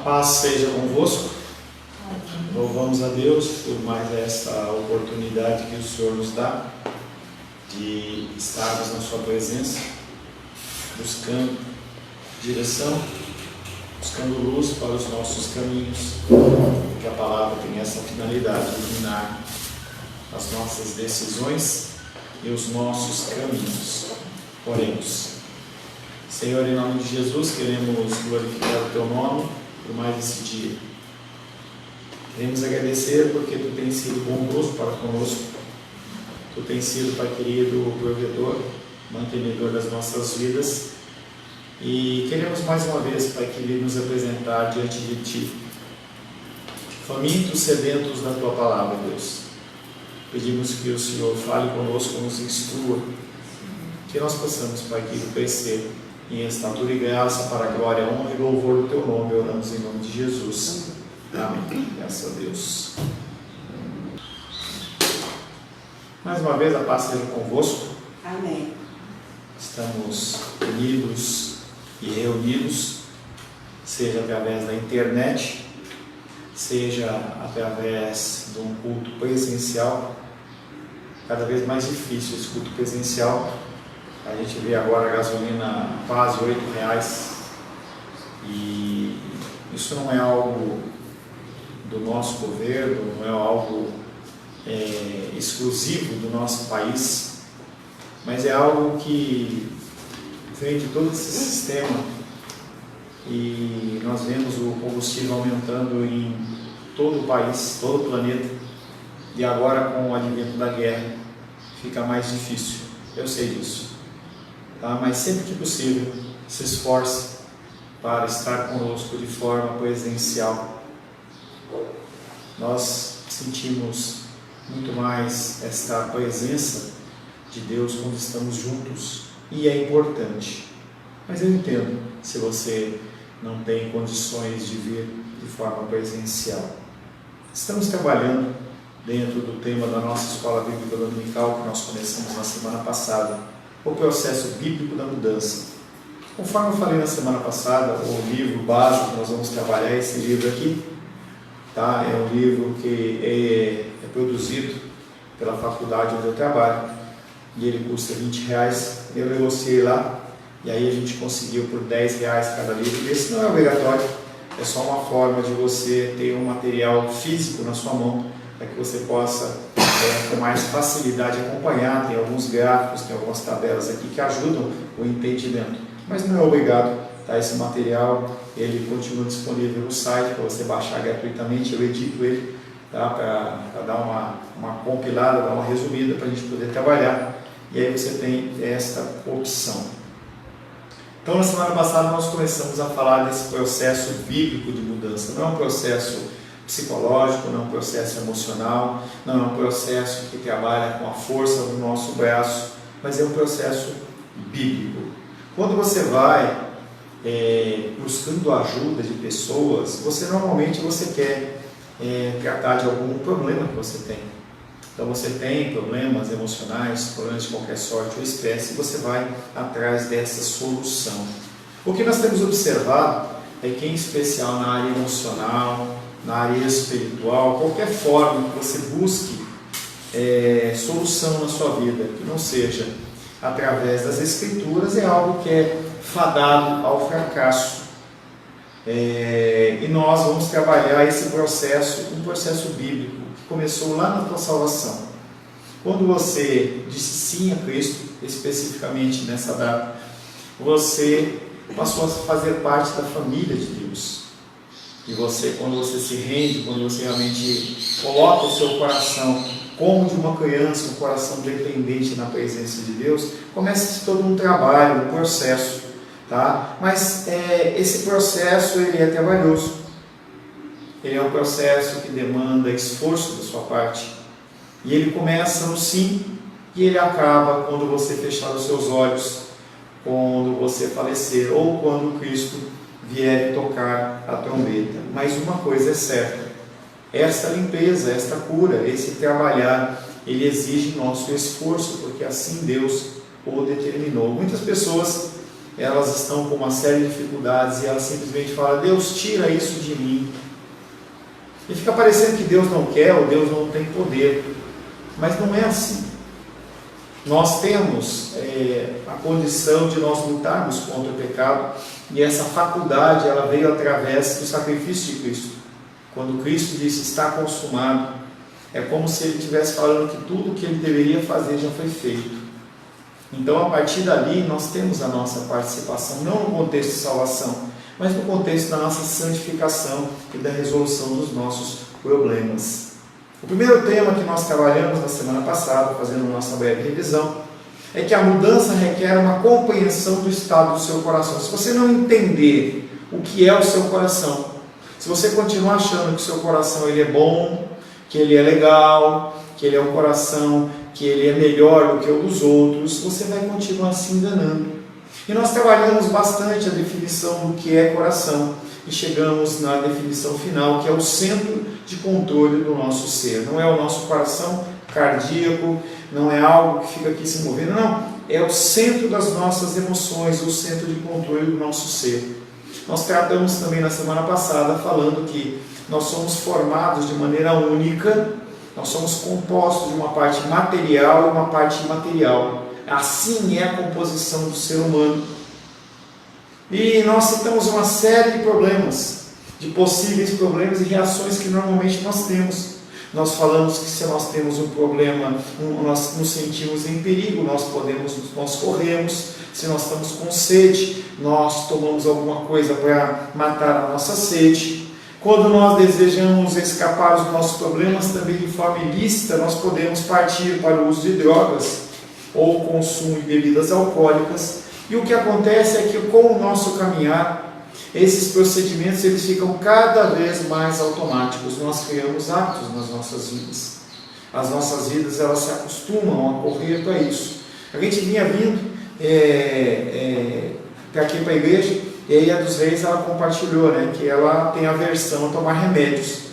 paz seja convosco. Louvamos a Deus por mais essa oportunidade que o Senhor nos dá de estarmos na sua presença, buscando direção, buscando luz para os nossos caminhos, porque a palavra tem essa finalidade de iluminar as nossas decisões e os nossos caminhos. Oremos. Senhor, em nome de Jesus, queremos glorificar o Teu nome por mais esse dia. Queremos agradecer porque Tu tens sido bondoso para conosco. Tu tens sido, Pai querido, o provedor, mantenedor das nossas vidas. E queremos mais uma vez, Pai querido, nos apresentar diante de Ti, famintos, sedentos da Tua palavra, Deus. Pedimos que o Senhor fale conosco, nos instrua, que nós possamos, Pai querido, crescer em estatura e graça para a glória, honra e louvor do Teu nome. Oramos em nome de Jesus. Amém. Graças a Deus. Mais uma vez, a paz seja convosco. Amém. Estamos unidos e reunidos, seja através da internet, seja através de um culto presencial. Cada vez mais difícil esse culto presencial. A gente vê agora a gasolina quase R$8, e isso não é algo do nosso governo, não é algo exclusivo do nosso país, mas é algo que vem de todo esse sistema, e nós vemos o combustível aumentando em todo o país, todo o planeta, e agora com o advento da guerra fica mais difícil, eu sei disso. Tá? Mas sempre que possível, se esforce para estar conosco de forma presencial. Nós sentimos muito mais esta presença de Deus quando estamos juntos, e é importante. Mas eu entendo se você não tem condições de vir de forma presencial. Estamos trabalhando dentro do tema da nossa escola bíblica dominical que nós começamos na semana passada, o processo bíblico da mudança. Conforme eu falei na semana passada, o livro básico que nós vamos trabalhar é esse livro aqui. Tá? É um livro que é produzido pela faculdade onde eu trabalho, e ele custa R$20. Eu negociei lá, e aí a gente conseguiu por R$10 cada livro. Esse não é obrigatório, é só uma forma de você ter um material físico na sua mão, para que você possa com mais facilidade acompanhar. Tem alguns gráficos, tem algumas tabelas aqui que ajudam o entendimento, mas não é obrigado. Tá? Esse material ele continua disponível no site para você baixar gratuitamente. Eu edito ele, tá? Para dar uma compilada, dar uma resumida para a gente poder trabalhar, e aí você tem esta opção. Então, na semana passada nós começamos a falar desse processo bíblico de mudança. Não é um processo psicológico, não é um processo emocional, não é um processo que trabalha com a força do nosso braço, mas é um processo bíblico. Quando você vai buscando a ajuda de pessoas, normalmente você quer tratar de algum problema que você tem. Então você tem problemas emocionais, problemas de qualquer sorte ou espécie, e você vai atrás dessa solução. O que nós temos observado é que, em especial na área emocional, na área espiritual, qualquer forma que você busque solução na sua vida, que não seja através das Escrituras, é algo que é fadado ao fracasso. E nós vamos trabalhar esse processo, um processo bíblico, que começou lá na tua salvação. Quando você disse sim a Cristo, especificamente nessa data, você passou a fazer parte da família de Deus. E você, quando você se rende, quando você realmente coloca o seu coração como de uma criança, um coração dependente na presença de Deus, começa todo um trabalho, um processo, tá? Mas esse processo ele é trabalhoso. Ele é um processo que demanda esforço da sua parte. E ele começa no sim, e ele acaba quando você fechar os seus olhos, quando você falecer, ou quando Cristo vier e tocar a trombeta. Mas uma coisa é certa: esta limpeza, esta cura, esse trabalhar, ele exige nosso esforço, porque assim Deus o determinou. Muitas pessoas elas estão com uma série de dificuldades e elas simplesmente falam: Deus, tira isso de mim. E fica parecendo que Deus não quer ou Deus não tem poder, mas não é assim. Nós temos a condição de nós lutarmos contra o pecado, e essa faculdade ela veio através do sacrifício de Cristo. Quando Cristo disse está consumado, é como se ele estivesse falando que tudo o que ele deveria fazer já foi feito. Então, a partir dali, nós temos a nossa participação, não no contexto de salvação, mas no contexto da nossa santificação e da resolução dos nossos problemas. O primeiro tema que nós trabalhamos na semana passada, fazendo nossa breve revisão, é que a mudança requer uma compreensão do estado do seu coração. Se você não entender o que é o seu coração, se você continuar achando que o seu coração ele é bom, que ele é legal, que ele é um coração que ele é melhor do que o dos outros, você vai continuar se enganando. E nós trabalhamos bastante a definição do que é coração e chegamos na definição final, que é o centro de controle do nosso ser. Não é o nosso coração cardíaco, não é algo que fica aqui se movendo, não. É o centro das nossas emoções, o centro de controle do nosso ser. Nós tratamos também na semana passada falando que nós somos formados de maneira única. Nós somos compostos de uma parte material e uma parte imaterial. Assim é a composição do ser humano. E nós citamos uma série de problemas, de possíveis problemas e reações que normalmente nós temos. Nós falamos que se nós temos um problema, nós nos sentimos em perigo, nós corremos. Se nós estamos com sede, nós tomamos alguma coisa para matar a nossa sede. Quando nós desejamos escapar dos nossos problemas também de forma ilícita, nós podemos partir para o uso de drogas ou o consumo de bebidas alcoólicas. E o que acontece é que com o nosso caminhar, esses procedimentos eles ficam cada vez mais automáticos. Nós criamos hábitos nas nossas vidas. As nossas vidas elas se acostumam a correr para isso. A gente vinha vindo aqui para a igreja, e aí a dos Reis ela compartilhou, que ela tem aversão a tomar remédios.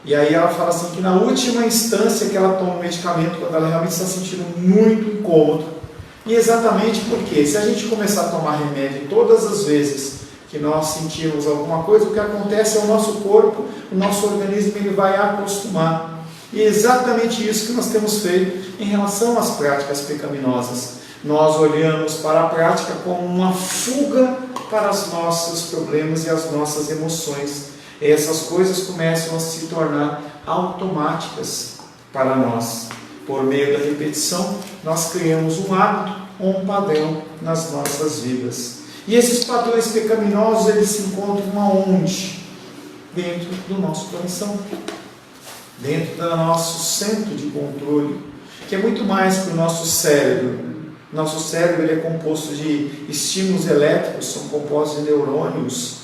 E aí ela fala assim que na última instância que ela toma o medicamento, quando ela realmente está sentindo muito incômodo. E exatamente porque se a gente começar a tomar remédio todas as vezes que nós sentimos alguma coisa, o que acontece é o nosso corpo, o nosso organismo ele vai acostumar. E é exatamente isso que nós temos feito em relação às práticas pecaminosas. Nós olhamos para a prática como uma fuga para os nossos problemas e as nossas emoções. E essas coisas começam a se tornar automáticas para nós. Por meio da repetição, nós criamos um hábito ou um padrão nas nossas vidas. E esses padrões pecaminosos, eles se encontram aonde? Dentro do nosso coração. Dentro do nosso centro de controle, que é muito mais que o nosso cérebro. Nosso cérebro ele é composto de estímulos elétricos, são compostos de neurônios.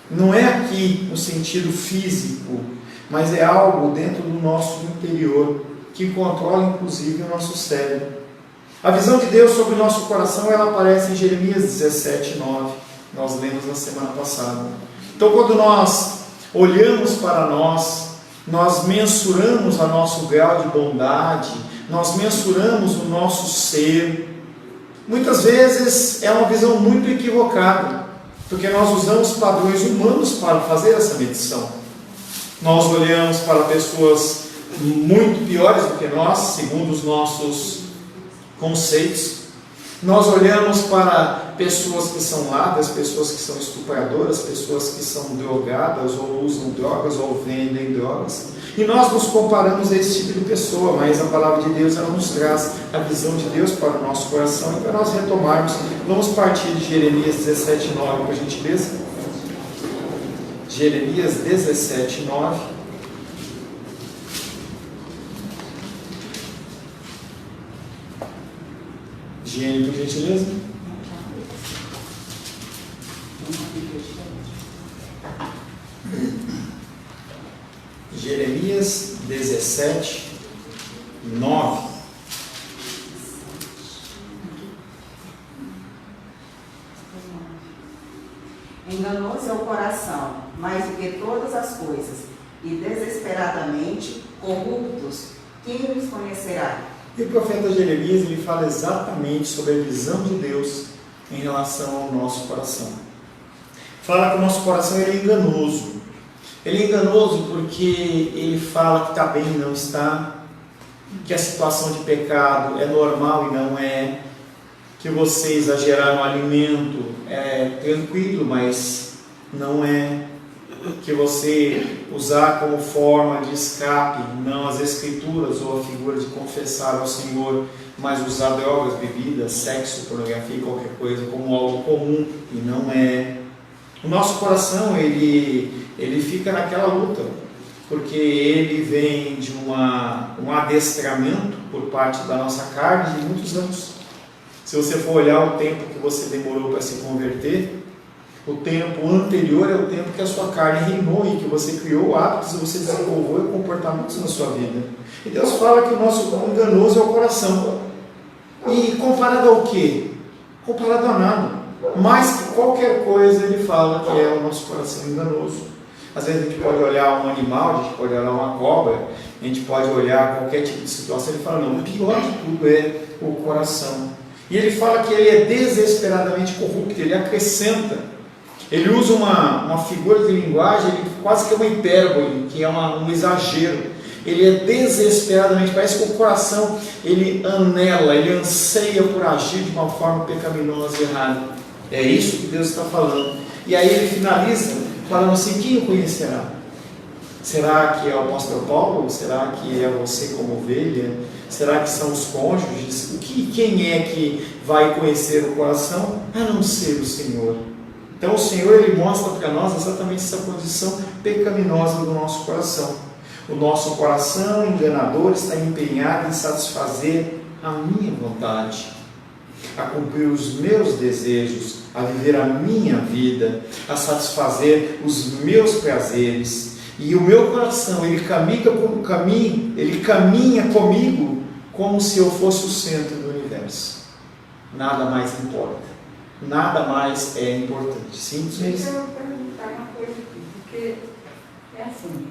Não é aqui no sentido físico, mas é algo dentro do nosso interior, que controla inclusive o nosso cérebro. A visão de Deus sobre o nosso coração, ela aparece em Jeremias 17:9, nós lemos na semana passada. Então quando nós olhamos para nós mensuramos o nosso grau de bondade, nós mensuramos o nosso ser. Muitas vezes é uma visão muito equivocada, porque nós usamos padrões humanos para fazer essa medição. Nós olhamos para pessoas muito piores do que nós, segundo os nossos conceitos. Nós olhamos para pessoas que são ladras, pessoas que são estupradoras, pessoas que são drogadas, ou usam drogas, ou vendem drogas. E nós nos comparamos a esse tipo de pessoa, mas a palavra de Deus ela nos traz a visão de Deus para o nosso coração. E para nós retomarmos, vamos partir de Jeremias 17:9, por gentileza. Jeremias 17:9. Higiene, por gentileza. Jeremias 17:9. Enganoso é o coração, mais do que todas as coisas, e desesperadamente corruptos, quem os conhecerá? E o profeta Jeremias ele fala exatamente sobre a visão de Deus em relação ao nosso coração. Fala que o nosso coração ele é enganoso. Ele é enganoso porque ele fala que está bem e não está, que a situação de pecado é normal e não é, que você exagerar no alimento é tranquilo, mas não é, que você usar como forma de escape, não as escrituras ou a figura de confessar ao Senhor, mas usar drogas, bebidas, sexo, pornografia, qualquer coisa como algo comum, e não é. O nosso coração, ele fica naquela luta, porque ele vem de um adestramento por parte da nossa carne de muitos anos. Se você for olhar o tempo que você demorou para se converter, o tempo anterior é o tempo que a sua carne reinou e que você criou hábitos e você desenvolveu comportamentos na sua vida. E Deus fala que o nosso enganoso é o coração. E comparado ao quê? Comparado a nada. Mais que qualquer coisa, ele fala que é o nosso coração enganoso. Às vezes a gente pode olhar um animal, a gente pode olhar uma cobra, a gente pode olhar qualquer tipo de situação. Ele fala, não, o pior de tudo é o coração. E ele fala que ele é desesperadamente corrupto, ele acrescenta. Ele usa uma figura de linguagem, ele quase que é uma hipérbole, que é um exagero. Ele é desesperadamente, parece que o coração, ele anela, ele anseia por agir de uma forma pecaminosa e errada. É isso que Deus está falando. E aí ele finaliza falando assim, quem o conhecerá? Será que é o apóstolo Paulo? Será que é você como ovelha? Será que são os cônjuges? Quem é que vai conhecer o coração? A não ser o Senhor. Então o Senhor ele mostra para nós exatamente essa condição pecaminosa do nosso coração. O nosso coração enganador está empenhado em satisfazer a minha vontade, a cumprir os meus desejos, a viver a minha vida, a satisfazer os meus prazeres. E o meu coração, ele caminha comigo como se eu fosse o centro do universo. Nada mais importa. Nada mais é importante. Simples. Deixa eu perguntar uma coisa aqui, porque é assim,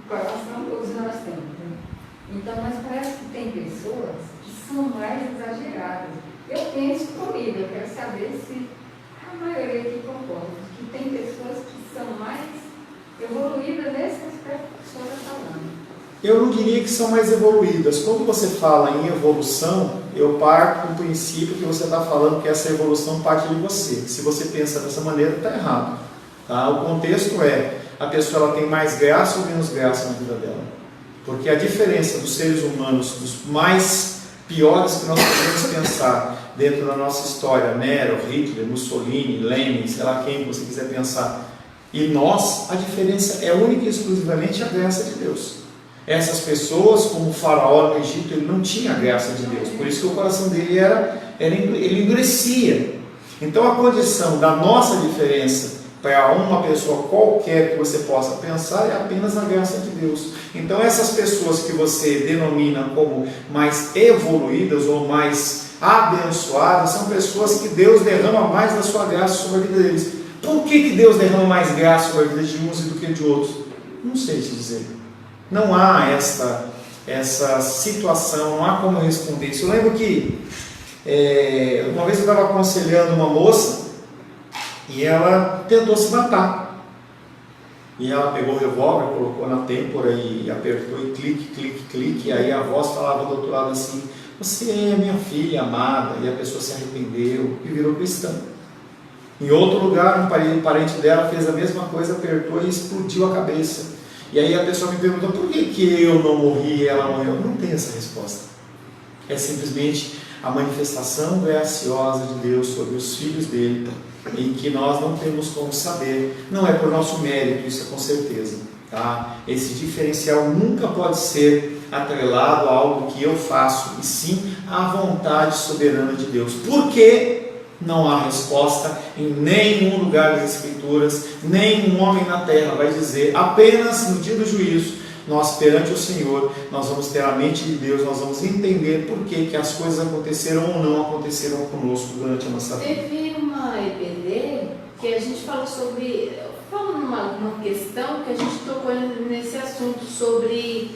coração todos nós temos, né? Então, mas parece que tem pessoas que são mais exageradas. Eu penso comigo, eu quero saber se a maioria aqui concorda, que tem pessoas que são mais evoluídas nesse aspecto que o senhor está falando. Eu não diria que são mais evoluídas. Quando você fala em evolução, eu parto do princípio que você está falando que essa evolução parte de você. Se você pensa dessa maneira, está errado. Tá? O contexto é, a pessoa ela tem mais graça ou menos graça na vida dela. Porque a diferença dos seres humanos, dos mais piores que nós podemos pensar dentro da nossa história, Nero, Hitler, Mussolini, Lenin, sei lá quem você quiser pensar, e nós, a diferença é única e exclusivamente a graça de Deus. Essas pessoas, como o faraó no Egito, ele não tinha a graça de Deus, por isso que o coração dele ele endurecia. Então a condição da nossa diferença para uma pessoa qualquer que você possa pensar é apenas a graça de Deus. Então essas pessoas que você denomina como mais evoluídas ou mais abençoadas, são pessoas que Deus derrama mais da sua graça sobre a vida deles. Por que Deus derrama mais graça sobre a vida de uns do que de outros? Não sei te dizer. Não há essa situação, não há como responder isso. Eu lembro que uma vez eu estava aconselhando uma moça e ela tentou se matar. E ela pegou o revólver, colocou na têmpora e apertou e clique. E aí a voz falava do outro lado assim, você é minha filha amada. E a pessoa se arrependeu e virou cristã. Em outro lugar, um parente dela fez a mesma coisa, apertou e explodiu a cabeça. E aí a pessoa me perguntou, por que eu não morri e ela morreu? Não tem essa resposta. É simplesmente a manifestação graciosa de Deus sobre os filhos dele, em que nós não temos como saber. Não é por nosso mérito, isso é com certeza. Tá? Esse diferencial nunca pode ser atrelado a algo que eu faço, e sim à vontade soberana de Deus. Por quê? Não há resposta em nenhum lugar das Escrituras, nenhum homem na terra vai dizer. Apenas no dia do juízo, nós perante o Senhor, nós vamos ter a mente de Deus, nós vamos entender por que as coisas aconteceram ou não aconteceram conosco durante a nossa vida. Teve uma EPD que a gente falou sobre, uma questão que a gente tocou nesse assunto sobre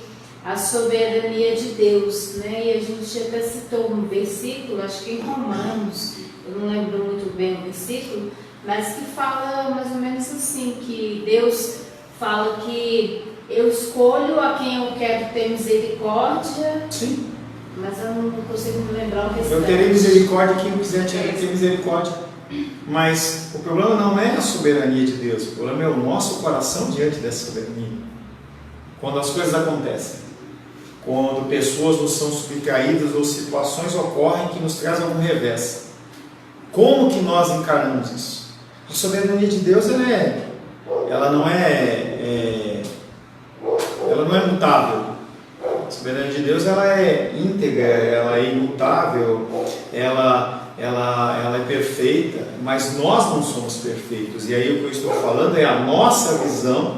a soberania de Deus, né? E a gente até citou um versículo, acho que em Romanos, eu não lembro muito bem o versículo, mas que fala mais ou menos assim, que Deus fala que eu escolho a quem eu quero ter misericórdia. Sim. Mas eu não consigo me lembrar o que Eu terei misericórdia quem eu quiser ter misericórdia. Mas o problema não é a soberania de Deus, o problema é o nosso coração diante dessa soberania. Quando as coisas acontecem, quando pessoas nos são subtraídas ou situações ocorrem que nos trazem algum revés, como que nós encaramos isso? A soberania de Deus ela não é mutável. A soberania de Deus ela é íntegra, ela é imutável, ela é perfeita, mas nós não somos perfeitos. E aí o que eu estou falando é a nossa visão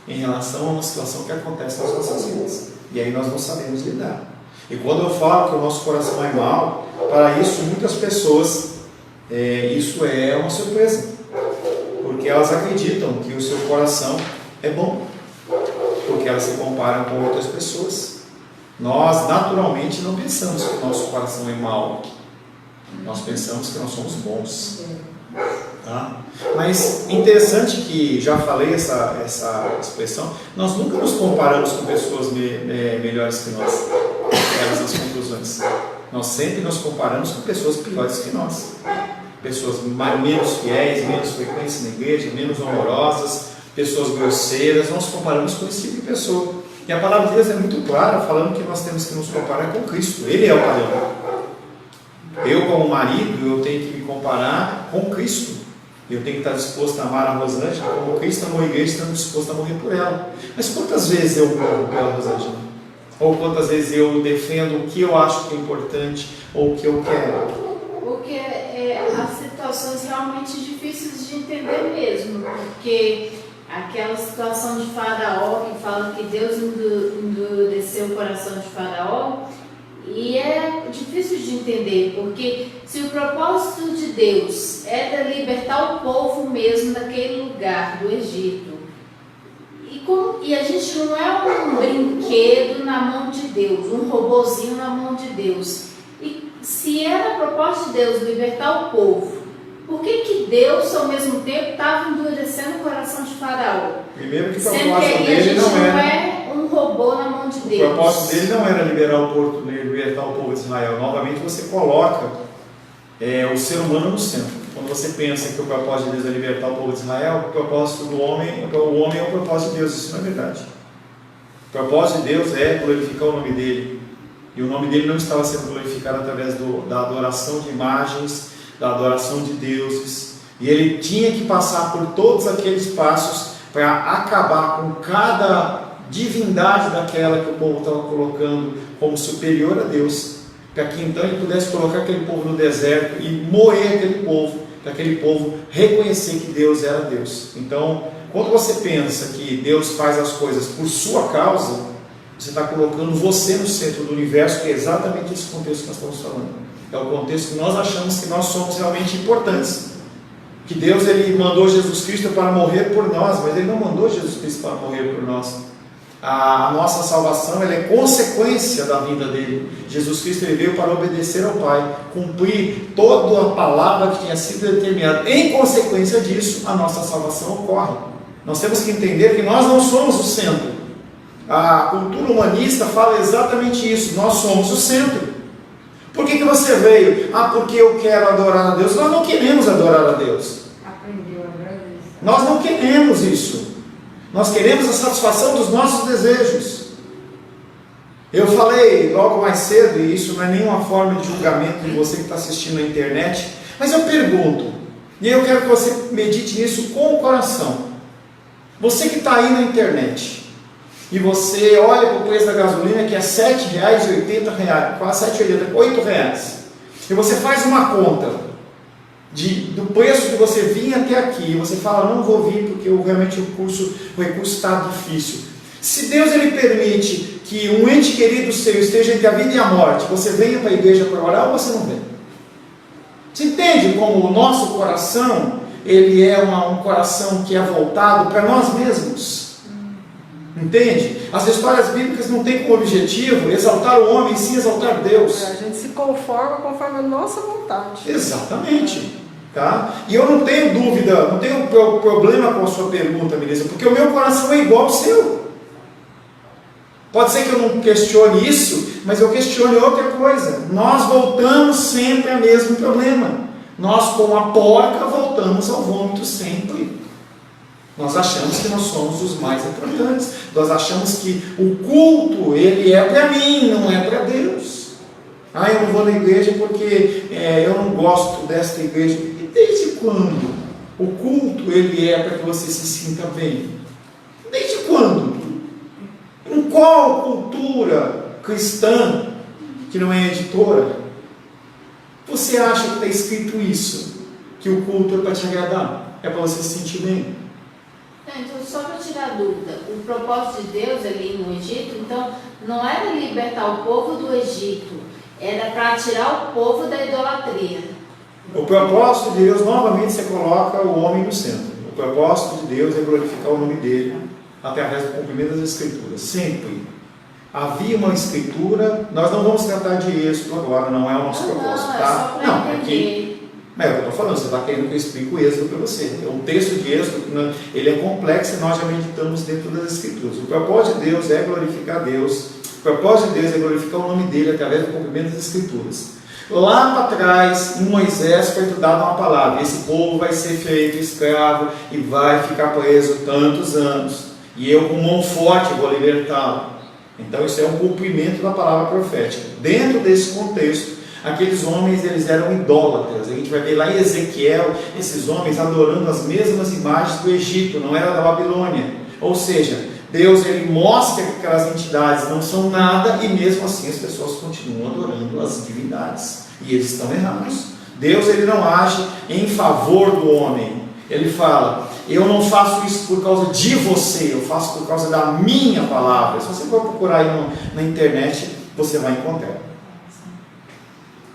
em relação a uma situação que acontece nas nossas vidas. E aí nós não sabemos lidar. E quando eu falo que o nosso coração é mau, para isso muitas pessoas, isso é uma surpresa. Porque elas acreditam que o seu coração é bom. Porque elas se comparam com outras pessoas. Nós naturalmente não pensamos que o nosso coração é mau. Nós pensamos que nós somos bons. Tá? Mas interessante que, já falei essa expressão, nós nunca nos comparamos com pessoas melhores que nós. Essas as conclusões. Nós sempre nos comparamos com pessoas piores que nós. Pessoas menos fiéis, menos frequentes na igreja, menos amorosas, pessoas grosseiras. Nós nos comparamos com esse tipo de pessoa. E a palavra de Deus é muito clara, falando que nós temos que nos comparar com Cristo. Ele é o padrão. Eu, como marido, eu tenho que me comparar com Cristo. Eu tenho que estar disposto a amar a Rosângela como Cristo amou a igreja, estando disposto a morrer por ela. Mas quantas vezes eu morro pela Rosângela? Ou quantas vezes eu defendo o que eu acho que é importante ou o que eu quero? Porque as situações realmente difíceis de entender mesmo. Porque aquela situação de Faraó, que fala que Deus endureceu o coração de Faraó, e é difícil de entender, porque se o propósito de Deus era libertar o povo mesmo daquele lugar do Egito, e a gente não é um brinquedo na mão de Deus, um robozinho na mão de Deus, e se era a proposta de Deus libertar o povo, por que Deus ao mesmo tempo estava endurecendo o coração de Faraó? Primeiro que o Sendo propósito que a dele gente não não era... é um robô na mão de O Deus. propósito dele não era libertar o povo de Israel. Novamente você coloca o ser humano no centro. Quando você pensa que o propósito de Deus é libertar o povo de Israel, o propósito do homem, o homem é o propósito de Deus. Isso não é verdade. O propósito de Deus é glorificar o nome dele. E o nome dele não estava sendo glorificado através da adoração de imagens, da adoração de deuses. E ele tinha que passar por todos aqueles passos para acabar com cada divindade daquela que o povo estava colocando como superior a Deus, para que então ele pudesse colocar aquele povo no deserto e moer aquele povo, para aquele povo reconhecer que Deus era Deus. Então, quando você pensa que Deus faz as coisas por sua causa, você está colocando você no centro do universo, que é exatamente esse contexto que nós estamos falando. É o contexto que nós achamos que nós somos realmente importantes. Que Deus ele mandou Jesus Cristo para morrer por nós, mas Ele não mandou Jesus Cristo para morrer por nós. A nossa salvação ela é consequência da vinda dele. Jesus Cristo ele veio para obedecer ao Pai, cumprir toda a palavra que tinha sido determinada. Em consequência disso, a nossa salvação ocorre. Nós temos que entender que nós não somos o centro. A cultura humanista fala exatamente isso. Nós somos o centro. Por que você veio? Porque eu quero adorar a Deus. Nós não queremos adorar a Deus. Aprendeu a agradecer. Nós não queremos isso. Nós queremos a satisfação dos nossos desejos. Eu falei logo mais cedo, e isso não é nenhuma forma de julgamento de você que está assistindo na internet, mas eu pergunto, e eu quero que você medite nisso com o coração. Você que está aí na internet, e você olha para o preço da gasolina que é R$ 7,80, quase R$ 7,80, R$ 8. E você faz uma conta do preço que você vinha até aqui, e você fala, não vou vir porque realmente o recurso está difícil. Se Deus ele permite que um ente querido seu esteja entre a vida e a morte, você venha para a igreja para orar ou você não vem? Você entende como o nosso coração, ele é um coração que é voltado para nós mesmos? Entende? As histórias bíblicas não têm como objetivo exaltar o homem, sim exaltar Deus. A gente se conforma conforme a nossa vontade. Exatamente. Tá? E eu não tenho dúvida, não tenho problema com a sua pergunta, Melissa, porque o meu coração é igual ao seu. Pode ser que eu não questione isso, mas eu questione outra coisa. Nós voltamos sempre ao mesmo problema. Nós, como a porca, voltamos ao vômito sempre. Nós achamos que nós somos os mais importantes. Nós achamos que o culto, ele é para mim, não é para Deus. Eu não vou na igreja porque eu não gosto desta igreja. E desde quando o culto, ele é para que você se sinta bem? Desde quando? Em qual cultura cristã, que não é editora, você acha que está escrito isso? Que o culto é para te agradar? É para você se sentir bem? Então, só para tirar a dúvida, o propósito de Deus ali no Egito, então, não era libertar o povo do Egito, era para tirar o povo da idolatria. O propósito de Deus, novamente, você coloca o homem no centro. O propósito de Deus é glorificar o nome dele através do cumprimento das Escrituras. Sempre. Havia uma Escritura, nós não vamos tratar de Êxodo agora, não é o nosso propósito, não, tá? É só para entender. Mas é o que eu estou falando, você está querendo que eu explique o Êxodo para você. O texto de Êxodo, ele é complexo e nós já meditamos dentro das Escrituras. O propósito de Deus é glorificar Deus. O propósito de Deus é glorificar o nome dele através do cumprimento das Escrituras. Lá para trás, em Moisés foi dada uma palavra: esse povo vai ser feito escravo e vai ficar preso tantos anos, e eu com mão forte vou libertá-lo. Então isso é um cumprimento da palavra profética. Dentro desse contexto, aqueles homens, eles eram idólatras. A gente vai ver lá em Ezequiel, esses homens adorando as mesmas imagens do Egito, não era da Babilônia. Ou seja, Deus, ele mostra que aquelas entidades não são nada, e mesmo assim as pessoas continuam adorando as divindades, e eles estão errados. Deus, ele não age em favor do homem. Ele fala: eu não faço isso por causa de você, eu faço por causa da minha palavra. Se você for procurar aí na internet, você vai encontrar.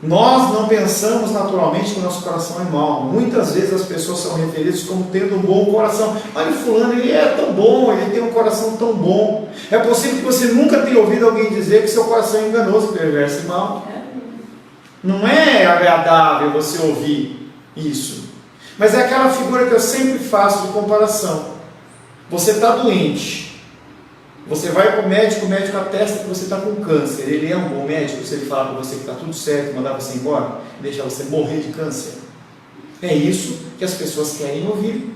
Nós não pensamos naturalmente que o nosso coração é mau. Muitas vezes as pessoas são referidas como tendo um bom coração. Olha, fulano, ele é tão bom, ele tem um coração tão bom. É possível que você nunca tenha ouvido alguém dizer que seu coração é enganoso, perverso e mau. Não é agradável você ouvir isso. Mas é aquela figura que eu sempre faço de comparação. Você está doente. Você vai para o médico atesta que você está com câncer. Ele é um bom médico se ele falar para você que está tudo certo, mandar você embora, deixar você morrer de câncer. É isso que as pessoas querem ouvir.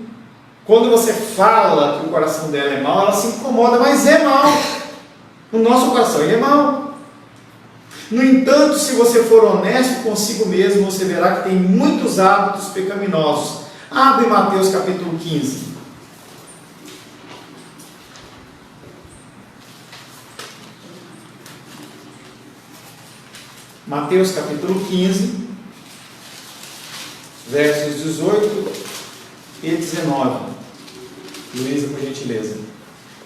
Quando você fala que o coração dela é mau, ela se incomoda, mas é mau. O nosso coração, ele é mau. No entanto, se você for honesto consigo mesmo, você verá que tem muitos hábitos pecaminosos. Abre Mateus capítulo 15. Mateus capítulo 15, versos 18 e 19. Luísa, por gentileza.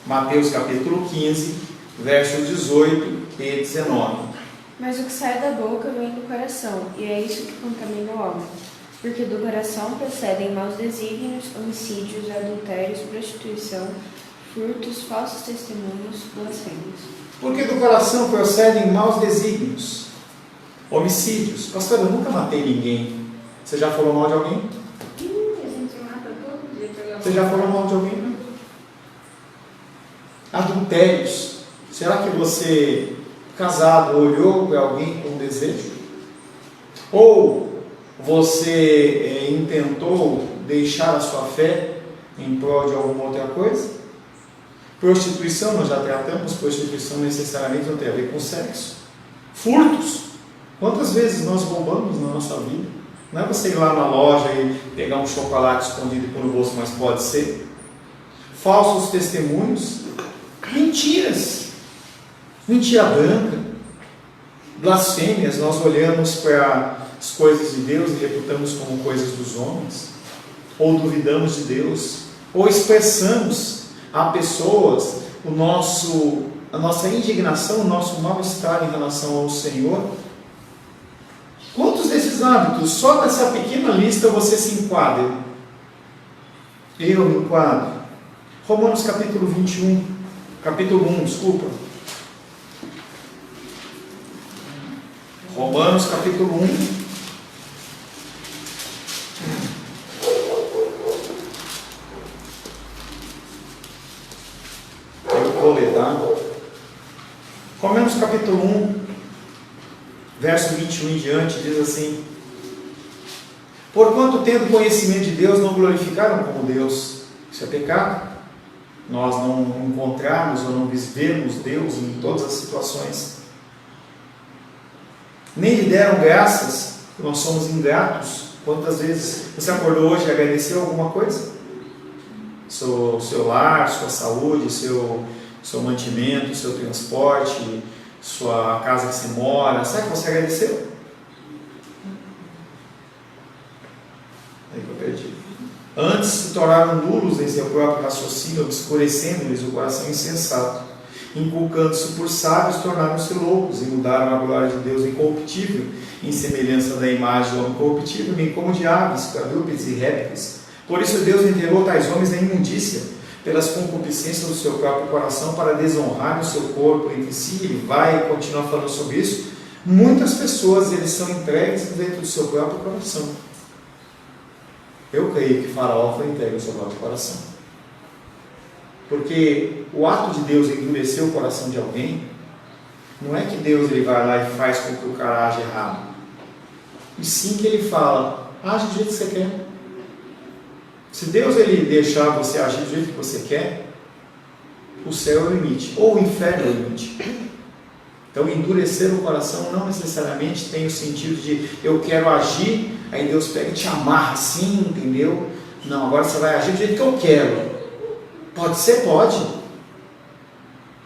Mateus capítulo 15, versos 18 e 19. Mas o que sai da boca vem do coração, e é isso que contamina o homem. Porque do coração procedem maus desígnios, homicídios, adultérios, prostituição, furtos, falsos testemunhos, blasfêmios. Porque do coração procedem maus desígnios, homicídios. Pastor, eu nunca matei ninguém. Você já falou mal de alguém? A gente mata todo dia. Você já falou mal de alguém? Adultérios. Será que você, casado, olhou para alguém com desejo? Ou você intentou deixar a sua fé em prol de alguma outra coisa? Prostituição, nós já tratamos. Prostituição necessariamente não tem a ver com sexo. Furtos. Quantas vezes nós roubamos na nossa vida? Não é você ir lá na loja e pegar um chocolate escondido e pôr no bolso, mas pode ser. Falsos testemunhos. Mentiras. Mentira branca. Blasfêmias. Nós olhamos para as coisas de Deus e reputamos como coisas dos homens. Ou duvidamos de Deus. Ou expressamos a pessoas a nossa indignação, o nosso mal-estar em relação ao Senhor. Quantos desses hábitos, só nessa pequena lista, você se enquadra? Eu me enquadro. Romanos capítulo 21. capítulo 1, desculpa. Romanos capítulo 1. Eu vou ler, tá? Romanos capítulo 1, verso 21 em diante, diz assim: porquanto tendo conhecimento de Deus, não glorificaram como Deus. Isso é pecado. Nós não encontrarmos ou não vermos Deus em todas as situações. Nem lhe deram graças, nós somos ingratos. Quantas vezes você acordou hoje e agradeceu alguma coisa? Seu lar, sua saúde, seu mantimento, seu transporte, sua casa que você mora, sabe que você agradeceu? Aí que eu perdi. Antes se tornaram nulos em seu próprio raciocínio, obscurecendo-lhes o coração insensato. Inculcando-se por sábios, tornaram-se loucos e mudaram a glória de Deus incorruptível, em semelhança da imagem do homem corruptível, bem como de aves, quadrúpedes e répteis. Por isso Deus entregou tais homens à imundícia, pelas concupiscências do seu próprio coração, para desonrar o seu corpo entre si. Ele vai continuar falando sobre isso. Muitas pessoas, eles são entregues dentro do seu próprio coração. Eu creio que Faraó foi entregue ao seu próprio coração. Porque o ato de Deus endurecer o coração de alguém, não é que Deus ele vai lá e faz com que o cara age errado. E sim que ele fala, age do jeito que você quer. Se Deus ele deixar você agir do jeito que você quer, o céu é o limite, ou o inferno é o limite. Então, endurecer o coração não necessariamente tem o sentido de eu quero agir, aí Deus pega e te amarra assim, entendeu? Não, agora você vai agir do jeito que eu quero. Pode ser, pode.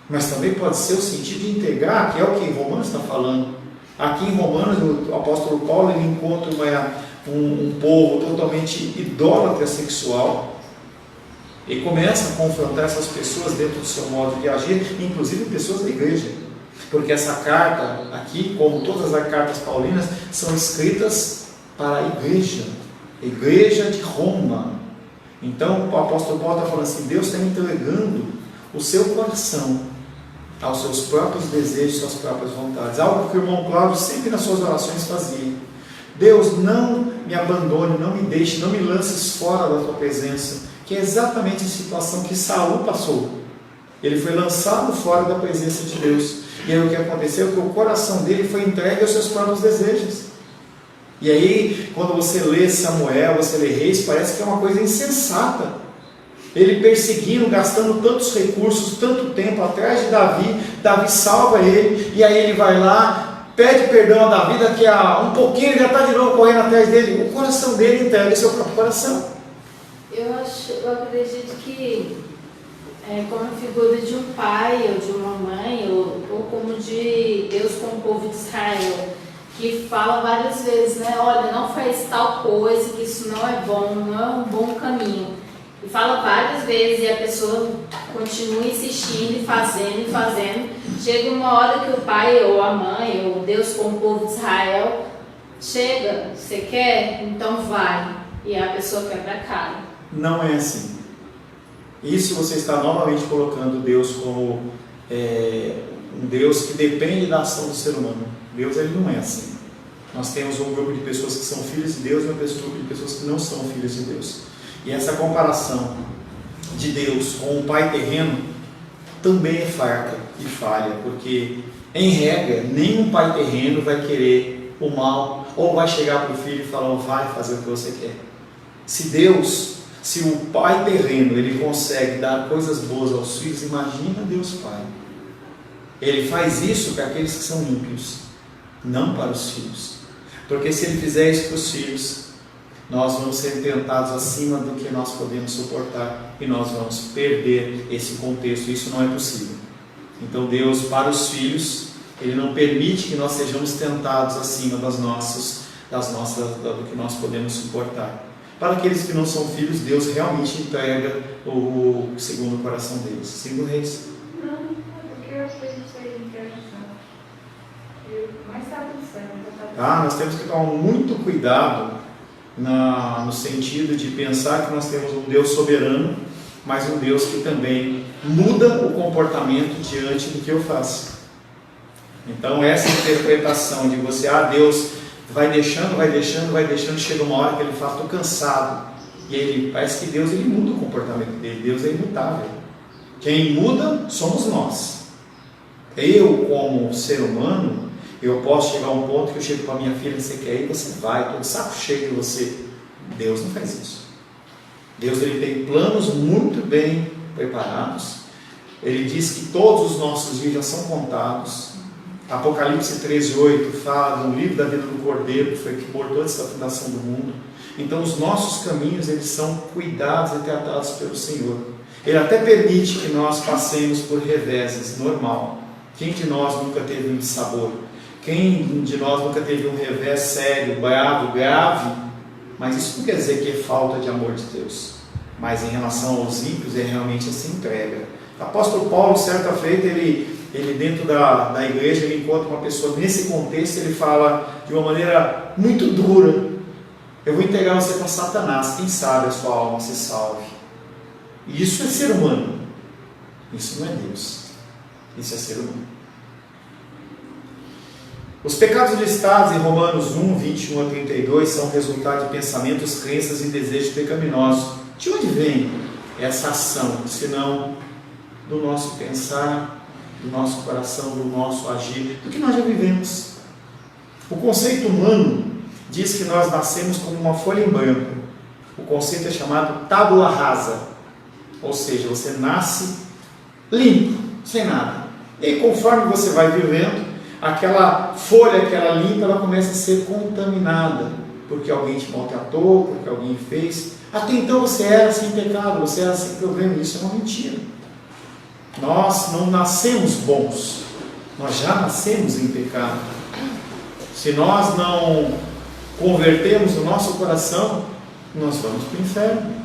Mas também pode ser o sentido de entregar, que é o que em Romanos está falando. Aqui em Romanos, o apóstolo Paulo ele encontra um povo totalmente idólatra sexual. Ele começa a confrontar essas pessoas dentro do seu modo de agir, inclusive pessoas da igreja. Porque essa carta aqui, como todas as cartas paulinas, são escritas para a igreja de Roma. Então o apóstolo Paulo está falando assim, Deus está entregando o seu coração aos seus próprios desejos, suas próprias vontades. Algo que o irmão Cláudio sempre nas suas orações fazia. Deus, não me abandone, não me deixe, não me lances fora da tua presença, que é exatamente a situação que Saul passou. Ele foi lançado fora da presença de Deus. E aí o que aconteceu é que o coração dele foi entregue aos seus próprios desejos. E aí, quando você lê Samuel, você lê Reis, parece que é uma coisa insensata. Ele perseguindo, gastando tantos recursos, tanto tempo atrás de Davi, Davi salva ele, e aí ele vai lá, pede perdão a Davi, daqui a um pouquinho ele já está de novo correndo atrás dele. O coração dele entrega o seu próprio coração. Eu acredito que como figura de um pai ou de uma mãe, ou como de Deus com o povo de Israel, que fala várias vezes, né? Olha, não faz tal coisa, que isso não é bom, não é um bom caminho. E fala várias vezes e a pessoa continua insistindo e fazendo. Chega uma hora que o pai ou a mãe ou Deus com o povo de Israel chega, você quer? Então vai. E a pessoa quebra a cara. Não é assim. Isso você está novamente colocando Deus como um Deus que depende da ação do ser humano. Deus ele não é assim. Nós temos um grupo de pessoas que são filhos de Deus e um grupo de pessoas que não são filhos de Deus. E essa comparação de Deus com o pai terreno também é farta e falha, porque em regra nenhum pai terreno vai querer o mal ou vai chegar para o filho e falar, vai fazer o que você quer. Se o pai terreno ele consegue dar coisas boas aos filhos, imagina Deus Pai. Ele faz isso para aqueles que são ímpios, não para os filhos. Porque se ele fizer isso para os filhos, nós vamos ser tentados acima do que nós podemos suportar e nós vamos perder esse contexto. Isso não é possível. Então Deus, para os filhos, ele não permite que nós sejamos tentados acima do que nós podemos suportar. Para aqueles que não são filhos, Deus realmente entrega o segundo coração deles. Segundo Reis. Não, porque eu acho que a gente tem interação. Mas está tudo certo. Nós temos que tomar muito cuidado no sentido de pensar que nós temos um Deus soberano, mas um Deus que também muda o comportamento diante do que eu faço. Então essa interpretação de você, Deus vai deixando, chega uma hora que ele fala, estou cansado. E ele, parece que Deus ele muda o comportamento dele, Deus é imutável. Quem muda somos nós. Eu, como ser humano, eu posso chegar a um ponto que eu chego para minha filha, você quer ir, você vai, estou de saco cheio de você. Deus não faz isso. Deus ele tem planos muito bem preparados. Ele diz que todos os nossos dias já são contados. Apocalipse 13:8 fala do livro da vida do Cordeiro, que foi que portou essa fundação do mundo. Então os nossos caminhos eles são cuidados e tratados pelo Senhor. Ele até permite que nós passemos por reveses, normal. Quem de nós nunca teve um dissabor? Quem de nós nunca teve um revés sério, bravo, grave? Mas isso não quer dizer que é falta de amor de Deus. Mas em relação aos ímpios, é realmente essa entrega. O apóstolo Paulo, certa feita, ele dentro da igreja, ele encontra uma pessoa, nesse contexto, ele fala de uma maneira muito dura: eu vou entregar você para Satanás, quem sabe a sua alma se salve. E isso é ser humano. Isso não é Deus. Isso é ser humano. Os pecados listados em Romanos 1:21-32 são resultado de pensamentos, crenças e desejos pecaminosos. De onde vem essa ação, senão do nosso pensar, do nosso coração, do nosso agir, do que nós já vivemos? O conceito humano diz que nós nascemos como uma folha em branco. O conceito é chamado tábula rasa, ou seja, você nasce limpo, sem nada. E conforme você vai vivendo, aquela folha que era limpa, ela começa a ser contaminada, porque alguém te maltratou, porque alguém fez. Até então você era sem pecado, você era sem problema. Isso é uma mentira. Nós não nascemos bons, nós já nascemos em pecado. Se nós não convertermos o nosso coração, nós vamos para o inferno.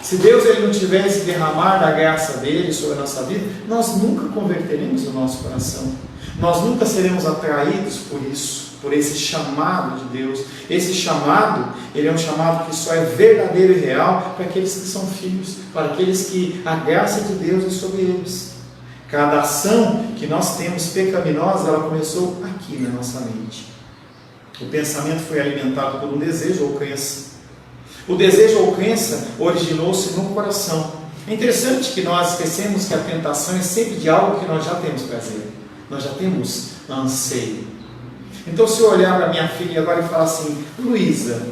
Se Deus ele não tivesse derramar da graça dele sobre a nossa vida, nós nunca converteremos o nosso coração. Nós nunca seremos atraídos por isso, por esse chamado de Deus. Esse chamado, ele é um chamado que só é verdadeiro e real para aqueles que são filhos, para aqueles que a graça de Deus é sobre eles. Cada ação que nós temos pecaminosa, ela começou aqui na nossa mente. O pensamento foi alimentado por um desejo ou crença. O desejo ou crença originou-se no coração. É interessante que nós esquecemos que a tentação é sempre de algo que nós já temos prazer. Nós já temos anseio. Então, se eu olhar para minha filha agora e falar assim: Luísa,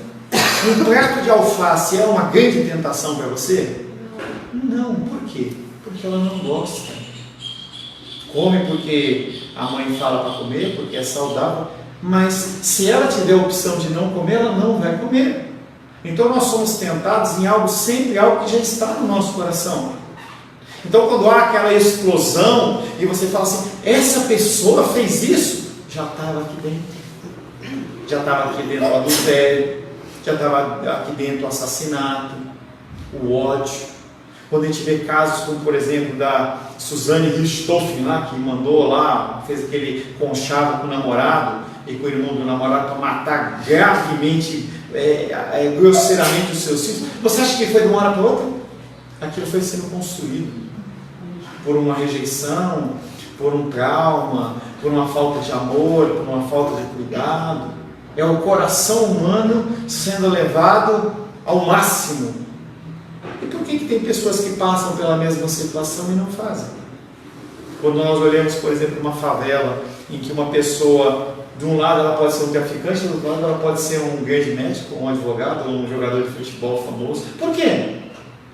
um prato de alface é uma grande tentação para você? Não. Por quê? Porque ela não gosta. Come porque a mãe fala para comer, porque é saudável. Mas se ela tiver a opção de não comer, ela não vai comer. Então nós somos tentados em algo, sempre algo que já está no nosso coração. Então quando há aquela explosão e você fala assim: essa pessoa fez isso, já estava aqui dentro. Já estava aqui dentro o adultério, já estava aqui dentro o assassinato, o ódio. Quando a gente vê casos como, por exemplo, da Suzane Richthofen lá, que mandou lá, fez aquele conchavo com o namorado e com o irmão do namorado para matar gravemente, grosseiramente os seus filhos. Você acha que foi de uma hora para outra? Aquilo foi sendo construído por uma rejeição, por um trauma, por uma falta de amor, por uma falta de cuidado. É o coração humano sendo levado ao máximo. E por que tem pessoas que passam pela mesma situação e não fazem? Quando nós olhamos, por exemplo, uma favela em que uma pessoa, de um lado ela pode ser um traficante, do outro lado ela pode ser um grande médico, um advogado, um jogador de futebol famoso. Por quê?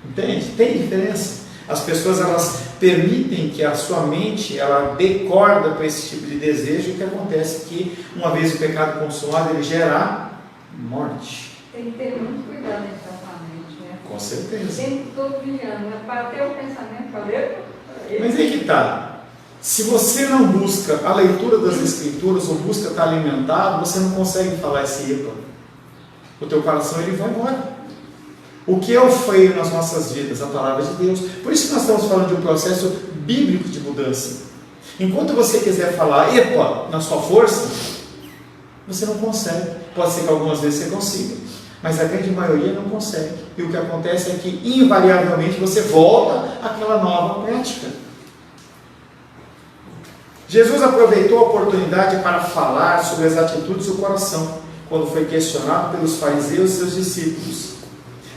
Entende? Tem diferença. As pessoas elas permitem que a sua mente ela decorda para esse tipo de desejo. O que acontece é que uma vez o pecado consumado ele gera morte. Tem que ter muito cuidado em tratar a mente, né? Com certeza. Tem todo brilhando, né? Para ter o pensamento, Mas aí que está. Se você não busca a leitura das Escrituras ou busca estar alimentado, você não consegue falar esse epa. O teu coração ele vai embora. O que é o freio nas nossas vidas? A palavra de Deus. Por isso que nós estamos falando de um processo bíblico de mudança. Enquanto você quiser falar epa na sua força, você não consegue. Pode ser que algumas vezes você consiga, Mas a grande maioria não consegue. E o que acontece é que, invariavelmente, você volta àquela nova prática. Jesus aproveitou a oportunidade para falar sobre as atitudes do coração, quando foi questionado pelos fariseus e seus discípulos.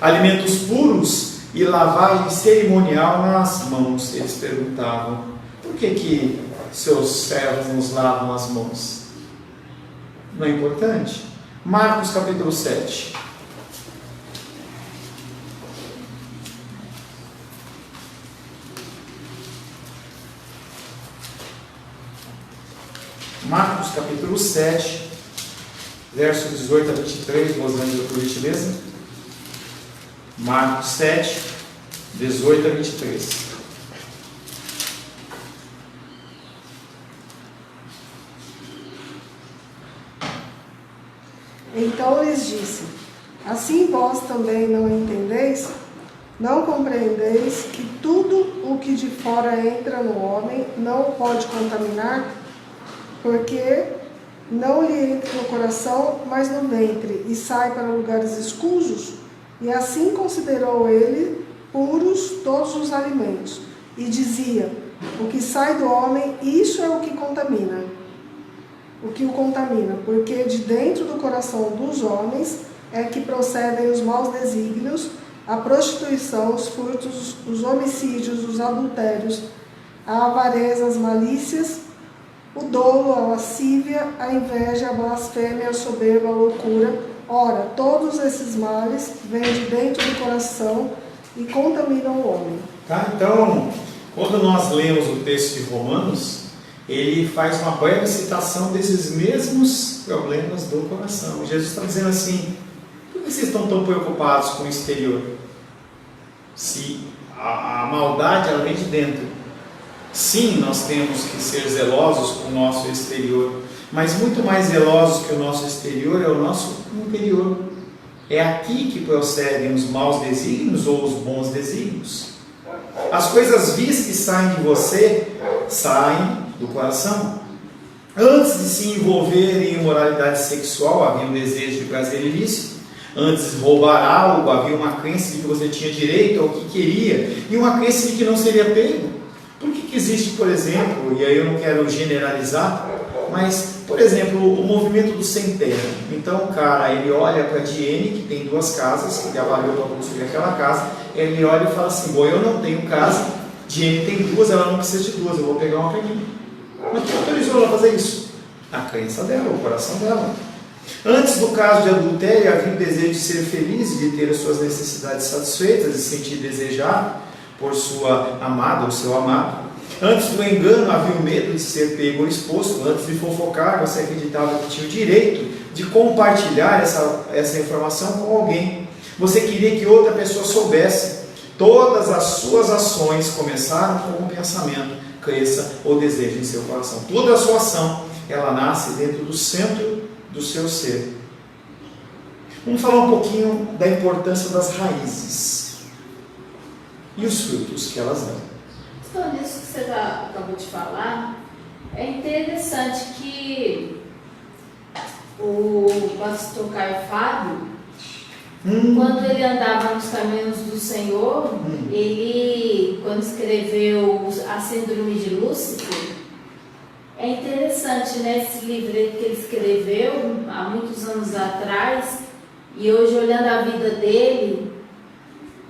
Alimentos puros e lavagem cerimonial nas mãos. Eles perguntavam: por que seus servos nos lavam as mãos? Não é importante? Marcos capítulo 7. Marcos capítulo 7, versos 18 a 23, Rosângela, por gentileza. Marcos 7, 18 a 23. Então lhes disse: assim vós também não entendeis? Não compreendeis que tudo o que de fora entra no homem não o pode contaminar? Porque não lhe entra no coração, mas no ventre, e sai para lugares escusos? E assim considerou ele puros todos os alimentos. E dizia: o que sai do homem, isso é o que contamina. O que o contamina, porque de dentro do coração dos homens é que procedem os maus desígnios, a prostituição, os furtos, os homicídios, os adultérios, a avareza, as malícias, o dolo, a lascívia, a inveja, a blasfêmia, a soberba, a loucura. Ora, todos esses males vêm de dentro do coração e contaminam o homem. Tá? Então, quando nós lemos o texto de Romanos, ele faz uma breve citação desses mesmos problemas do coração. Jesus está dizendo assim: por que vocês estão tão preocupados com o exterior? Se a maldade ela vem de dentro. Sim, nós temos que ser zelosos com o nosso exterior, mas muito mais zelosos que o nosso exterior é o nosso interior. É aqui que procedem os maus desígnios ou os bons desígnios. As coisas vis que saem de você, saem do coração. Antes de se envolver em imoralidade sexual, havia um desejo de prazer ilícito. Antes de roubar algo, havia uma crença de que você tinha direito ao que queria, e uma crença de que não seria pego. Por que existe, por exemplo, e aí eu não quero generalizar, mas, por exemplo, o movimento do sem terra? Então o cara, ele olha para a Diene, que tem 2 casas, que ele avaliou para construir aquela casa, ele olha e fala assim: bom, eu não tenho casa, Diene tem 2, ela não precisa de 2, eu vou pegar uma para mim. Mas quem autorizou ela a fazer isso? A crença dela, o coração dela. Antes do caso de adultério, havia o desejo de ser feliz e de ter as suas necessidades satisfeitas, de sentir desejado por sua amada ou seu amado. Antes do engano, havia o medo de ser pego ou exposto. Antes de fofocar, você acreditava que tinha o direito de compartilhar essa informação com alguém. Você queria que outra pessoa soubesse. Todas as suas ações começaram com um pensamento, crença ou desejo em seu coração. Toda a sua ação, ela nasce dentro do centro do seu ser. Vamos falar um pouquinho da importância das raízes e os frutos que elas dão. Então, nisso que você acabou de falar, é interessante que o pastor Caio Fábio, quando ele andava nos caminhos do Senhor, ele, quando escreveu a Síndrome de Lúcifer, é interessante, né, esse livreto que ele escreveu há muitos anos atrás, e hoje, olhando a vida dele,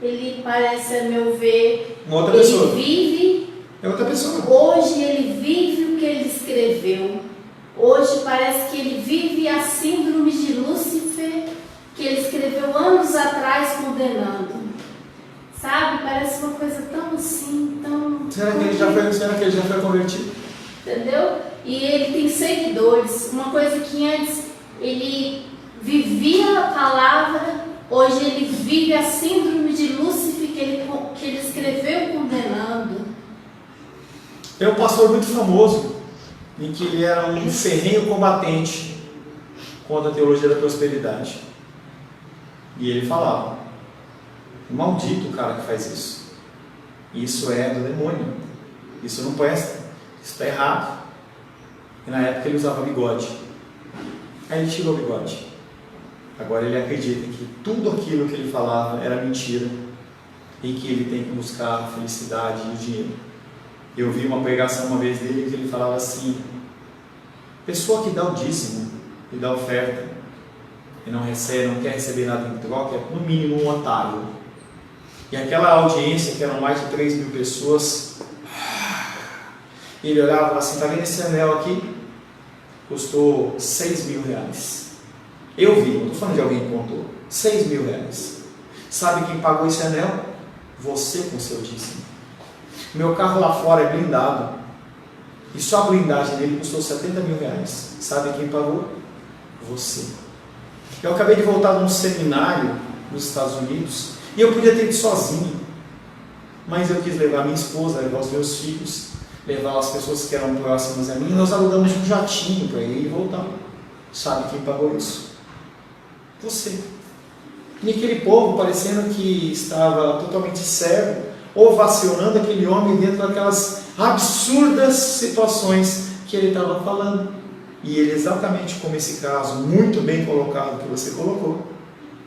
ele parece, a meu ver, uma outra pessoa. Ele vive. É outra pessoa. Hoje ele vive o que ele escreveu. Hoje parece que ele vive a síndrome de Lúcifer que ele escreveu anos atrás condenando. Sabe? Parece uma coisa tão assim, tão... Será que ele já foi convertido? Entendeu? E ele tem seguidores. Uma coisa que antes ele vivia a palavra, hoje ele vive a síndrome de Lúcifer que ele escreveu condenando. Tem um pastor muito famoso, em que ele era um ferrenho combatente contra a teologia da prosperidade. E ele falava: maldito o cara que faz isso. Isso é do demônio. Isso não presta. Isso está errado. E na época ele usava bigode. Aí ele tirou o bigode. Agora ele acredita que tudo aquilo que ele falava era mentira e que ele tem que buscar a felicidade e o dinheiro. Eu vi uma pregação uma vez dele que ele falava assim: pessoa que dá o dízimo e dá oferta e não recebe, não quer receber nada em troca, é no mínimo um otário. E aquela audiência, que eram mais de 3 mil pessoas, ele olhava e falava assim: está vendo esse anel aqui? Custou 6 mil reais. Eu vi, não estou falando de alguém que contou, 6 mil reais. Sabe quem pagou esse anel? Você com seu dízimo. Meu carro lá fora é blindado e só a blindagem dele custou 70 mil reais. Sabe quem pagou? Você. Eu acabei de voltar de um seminário nos Estados Unidos e eu podia ter ido sozinho, mas eu quis levar minha esposa, levar os meus filhos, levar as pessoas que eram próximas a mim, e nós alugamos um jatinho para ir e voltar. Sabe quem pagou isso? Você. E aquele povo parecendo que estava totalmente cego, ovacionando aquele homem dentro daquelas absurdas situações que ele estava falando. E ele, exatamente como esse caso muito bem colocado que você colocou,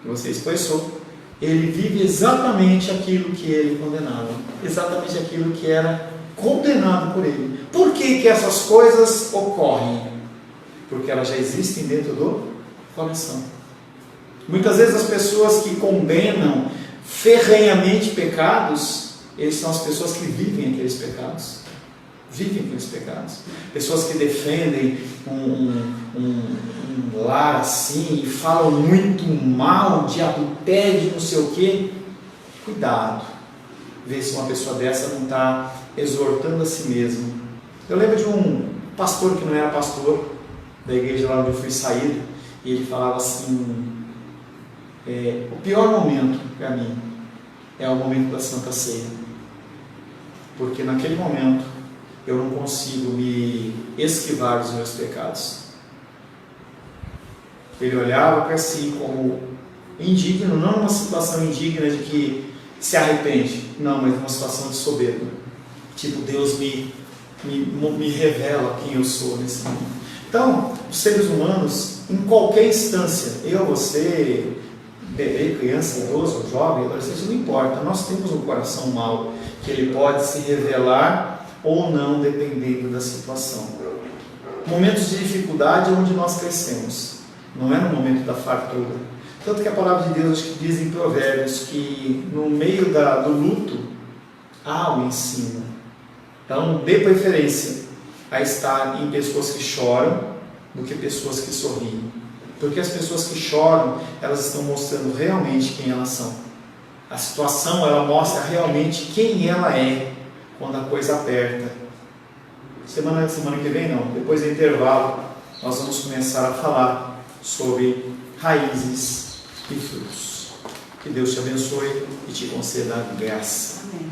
que você expressou, ele vive exatamente aquilo que ele condenava, exatamente aquilo que era condenado por ele. Por que que essas coisas ocorrem? Porque elas já existem dentro do coração. Muitas vezes as pessoas que condenam ferrenhamente pecados, eles são as pessoas que vivem aqueles pecados. Vivem aqueles pecados. Pessoas que defendem um lar assim e falam muito mal de adultério, de não sei o quê. Cuidado. Vê se uma pessoa dessa não está exortando a si mesmo. Eu lembro de um pastor que não era pastor, da igreja lá onde eu fui saído, e ele falava assim: o pior momento para mim é o momento da Santa Ceia, porque naquele momento eu não consigo me esquivar dos meus pecados. Ele olhava para si como indigno, não numa situação indigna de que se arrepende, não, mas numa situação de soberba, tipo, Deus me revela quem eu sou nesse momento. Então, os seres humanos, em qualquer instância, eu, você, bebê, criança, idoso, jovem, adolescente, não importa, nós temos um coração mau, que ele pode se revelar ou não, dependendo da situação. Momentos de dificuldade é onde nós crescemos, não é no momento da fartura. Tanto que a palavra de Deus, acho que diz em Provérbios, que no meio do luto há o ensino. Então, dê preferência a estar em pessoas que choram do que pessoas que sorriem. Porque as pessoas que choram, elas estão mostrando realmente quem elas são. A situação, ela mostra realmente quem ela é quando a coisa aperta. Semana que vem não, depois do intervalo, nós vamos começar a falar sobre raízes e frutos. Que Deus te abençoe e te conceda graça. Amém.